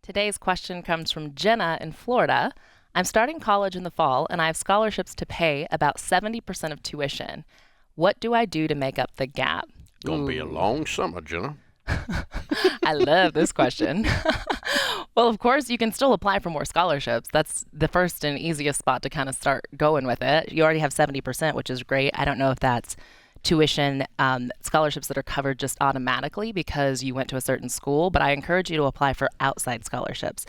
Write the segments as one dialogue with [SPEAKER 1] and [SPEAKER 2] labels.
[SPEAKER 1] Today's question comes from Jenna in Florida. I'm starting college in the fall and I have scholarships to pay about 70% of tuition. What do I do to make up the gap?
[SPEAKER 2] Gonna be a long summer, Jenna.
[SPEAKER 1] I love this question. Well, of course, you can still apply for more scholarships. That's the first and easiest spot to kind of start going with it. You already have 70%, which is great. I don't know if that's tuition scholarships that are covered just automatically because you went to a certain school, but I encourage you to apply for outside scholarships.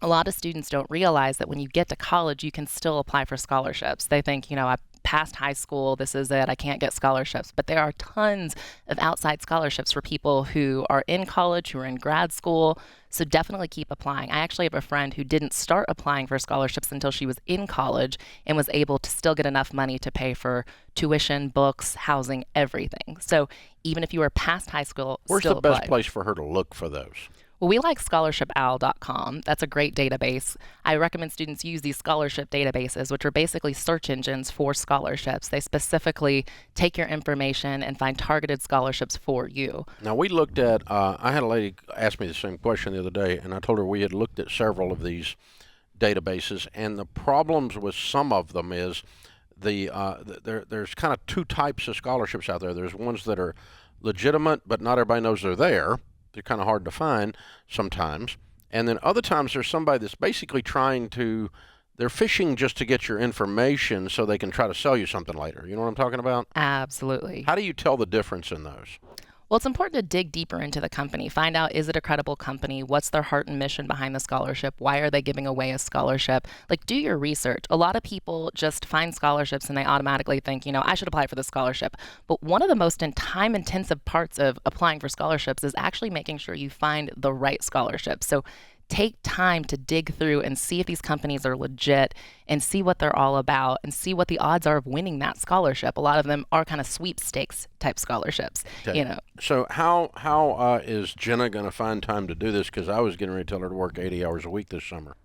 [SPEAKER 1] A lot of students don't realize that when you get to college, you can still apply for scholarships. They think, I passed high school, this is it, I can't get scholarships. But there are tons of outside scholarships for people who are in college, who are in grad school. So definitely keep applying. I actually have a friend who didn't start applying for scholarships until she was in college and was able to still get enough money to pay for tuition, books, housing, everything. So even if you are past high school,
[SPEAKER 2] Where's
[SPEAKER 1] still
[SPEAKER 2] the best
[SPEAKER 1] apply.
[SPEAKER 2] place for her to look for those?
[SPEAKER 1] Well, we like scholarshipowl.com. That's a great database. I recommend students use these scholarship databases, which are basically search engines for scholarships. They specifically take your information and find targeted scholarships for you.
[SPEAKER 2] Now, we looked at, I had a lady ask me the same question the other day, and I told her we had looked at several of these databases, and the problems with some of them is there's kind of two types of scholarships out there. There's ones that are legitimate, but not everybody knows they're there. They're kind of hard to find sometimes. And then other times there's somebody that's basically they're fishing just to get your information so they can try to sell you something later. You know what I'm talking about?
[SPEAKER 1] Absolutely.
[SPEAKER 2] How do you tell the difference in those?
[SPEAKER 1] Well, it's important to dig deeper into the company. Find out, is it a credible company? What's their heart and mission behind the scholarship? Why are they giving away a scholarship? Do your research. A lot of people just find scholarships and they automatically think, I should apply for this scholarship. But one of the most time-intensive parts of applying for scholarships is actually making sure you find the right scholarship. So take time to dig through and see if these companies are legit and see what they're all about and see what the odds are of winning that scholarship. A lot of them are kind of sweepstakes type scholarships.
[SPEAKER 2] Okay. So how is Jenna going to find time to do this? Because I was getting ready to tell her to work 80 hours a week this summer.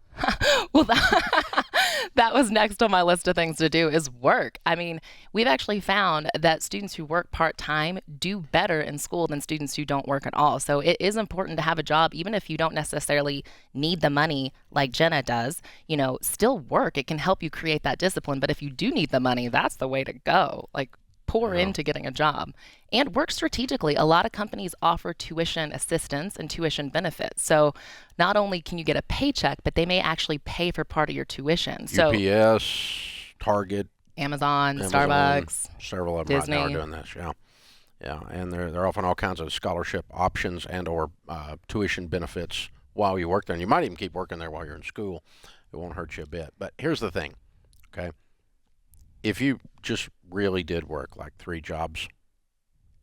[SPEAKER 1] Well, that was next on my list of things to do is work. I mean, we've actually found that students who work part-time do better in school than students who don't work at all. So it is important to have a job, even if you don't necessarily need the money like Jenna does, still work. It can help you create that discipline. But if you do need the money, that's the way to go. Pour into getting a job and work strategically. A lot of companies offer tuition assistance and tuition benefits. So not only can you get a paycheck, but they may actually pay for part of your tuition. So
[SPEAKER 2] UPS, Target,
[SPEAKER 1] Amazon, Starbucks,
[SPEAKER 2] several of them
[SPEAKER 1] Disney.
[SPEAKER 2] right now are doing this. Yeah, and they're offering all kinds of scholarship options and or tuition benefits while you work there. And you might even keep working there while you're in school. It won't hurt you a bit. But here's the thing, okay? If you just really did work like 3 jobs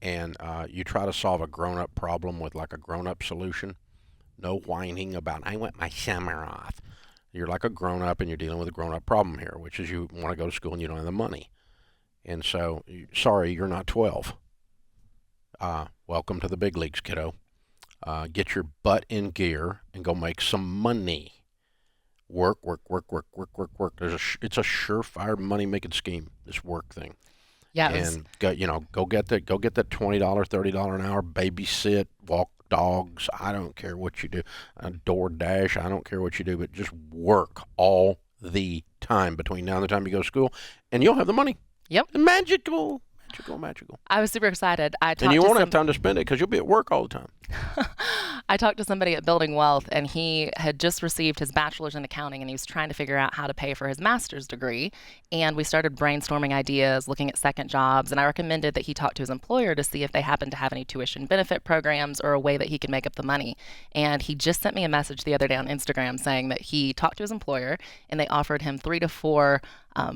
[SPEAKER 2] and you try to solve a grown-up problem with like a grown-up solution, no whining about, I want my summer off. You're like a grown-up and you're dealing with a grown-up problem here, which is you want to go to school and you don't have the money. And so, sorry, you're not 12. Welcome to the big leagues, kiddo. Get your butt in gear and go make some money. Work. It's a surefire money-making scheme. This work thing.
[SPEAKER 1] Yeah.
[SPEAKER 2] And go get that $20, $30 an hour, babysit, walk dogs. I don't care what you do. DoorDash. I don't care what you do, but just work all the time between now and the time you go to school, and you'll have the money.
[SPEAKER 1] Yep.
[SPEAKER 2] Magical.
[SPEAKER 1] I was super excited.
[SPEAKER 2] And you won't have time to spend it because you'll be at work all the time.
[SPEAKER 1] I talked to somebody at Building Wealth, and he had just received his bachelor's in accounting, and he was trying to figure out how to pay for his master's degree. And we started brainstorming ideas, looking at second jobs, and I recommended that he talk to his employer to see if they happen to have any tuition benefit programs or a way that he could make up the money. And he just sent me a message the other day on Instagram saying that he talked to his employer, and they offered him 3 to 4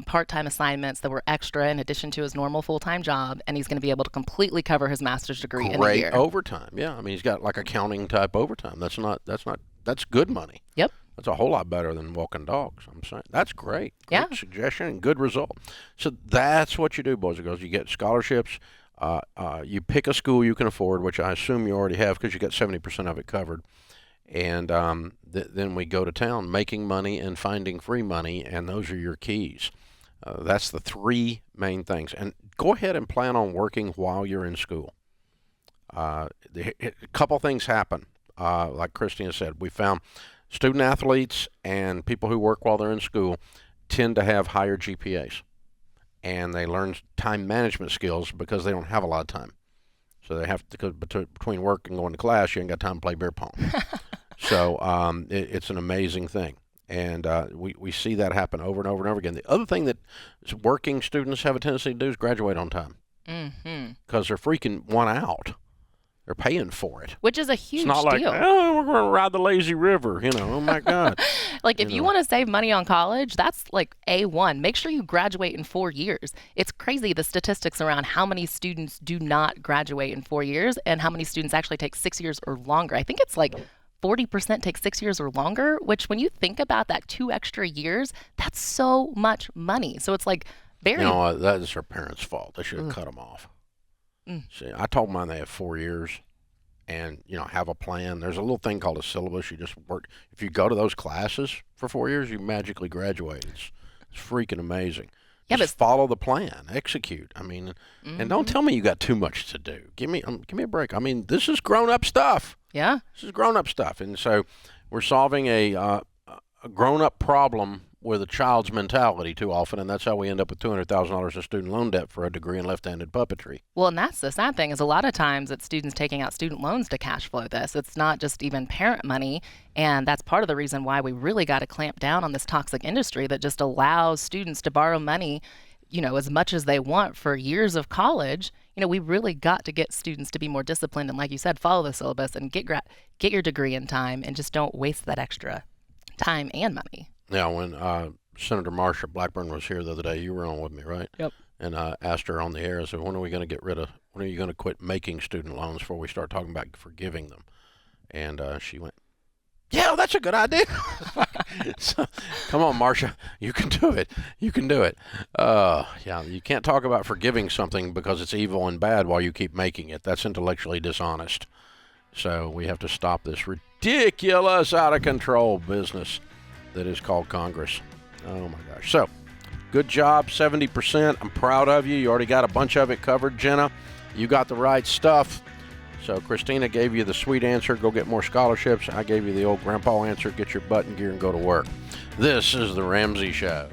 [SPEAKER 1] part-time assignments that were extra in addition to his normal full-time job, and he's going to be able to completely cover his master's degree in a year.
[SPEAKER 2] Great overtime. Yeah, I mean, he's got like accounting type overtime. That's good money.
[SPEAKER 1] Yep.
[SPEAKER 2] That's a whole lot better than walking dogs. I'm saying that's great.
[SPEAKER 1] Yeah.
[SPEAKER 2] Suggestion and good result. So that's what you do, boys and girls. You get scholarships. You pick a school you can afford, which I assume you already have because you got 70% of it covered. And then we go to town making money and finding free money, and those are your keys. That's the 3 main things. And go ahead and plan on working while you're in school. A couple things happen. like Christina said, we found student athletes and people who work while they're in school tend to have higher GPAs, and they learn time management skills because they don't have a lot of time. So they have to, because between work and going to class, you ain't got time to play beer pong. So it's an amazing thing. And we see that happen over and over and over again. The other thing that working students have a tendency to do is graduate on time because they're freaking one out. They're paying for it.
[SPEAKER 1] Which is a huge
[SPEAKER 2] deal. It's not like, oh, we're going to ride the lazy river, oh my God.
[SPEAKER 1] Like, if you want to save money on college, that's like A1. Make sure you graduate in 4 years. It's crazy, the statistics around how many students do not graduate in 4 years and how many students actually take 6 years or longer. I think it's like 40% take 6 years or longer, which when you think about that 2 extra years, that's so much money. So it's like very...
[SPEAKER 2] that is their parents' fault. They should have cut them off. See, I told mine they have 4 years and, have a plan. There's a little thing called a syllabus. You just work. If you go to those classes for 4 years, you magically graduate. It's freaking amazing.
[SPEAKER 1] Yeah,
[SPEAKER 2] just follow the plan, execute. I mean, and don't tell me you got too much to do. Give me a break. I mean, this is grown-up stuff.
[SPEAKER 1] Yeah.
[SPEAKER 2] This is grown-up stuff. And so we're solving a grown-up problem with a child's mentality too often, and that's how we end up with $200,000 of student loan debt for a degree in left-handed puppetry.
[SPEAKER 1] Well, and that's the sad thing, is a lot of times it's students taking out student loans to cash flow this. It's not just even parent money, and that's part of the reason why we really got to clamp down on this toxic industry that just allows students to borrow money, as much as they want for years of college. We really got to get students to be more disciplined and, like you said, follow the syllabus and get your degree in time, and just don't waste that extra time and money.
[SPEAKER 2] Yeah, when Senator Marsha Blackburn was here the other day, you were on with me, right?
[SPEAKER 1] Yep.
[SPEAKER 2] And I asked her on the air, I said, when are you going to quit making student loans before we start talking about forgiving them? And she went, yeah, that's a good idea. So, come on, Marsha, you can do it. You can do it. Yeah, you can't talk about forgiving something because it's evil and bad while you keep making it. That's intellectually dishonest. So we have to stop this ridiculous, out of control business that is called Congress. Oh my gosh. So, good job, 70%. I'm proud of you. You already got a bunch of it covered, Jenna. You got the right stuff. So, Christina gave you the sweet answer, go get more scholarships. I gave you the old grandpa answer, get your butt in gear and go to work. This is The Ramsey Show.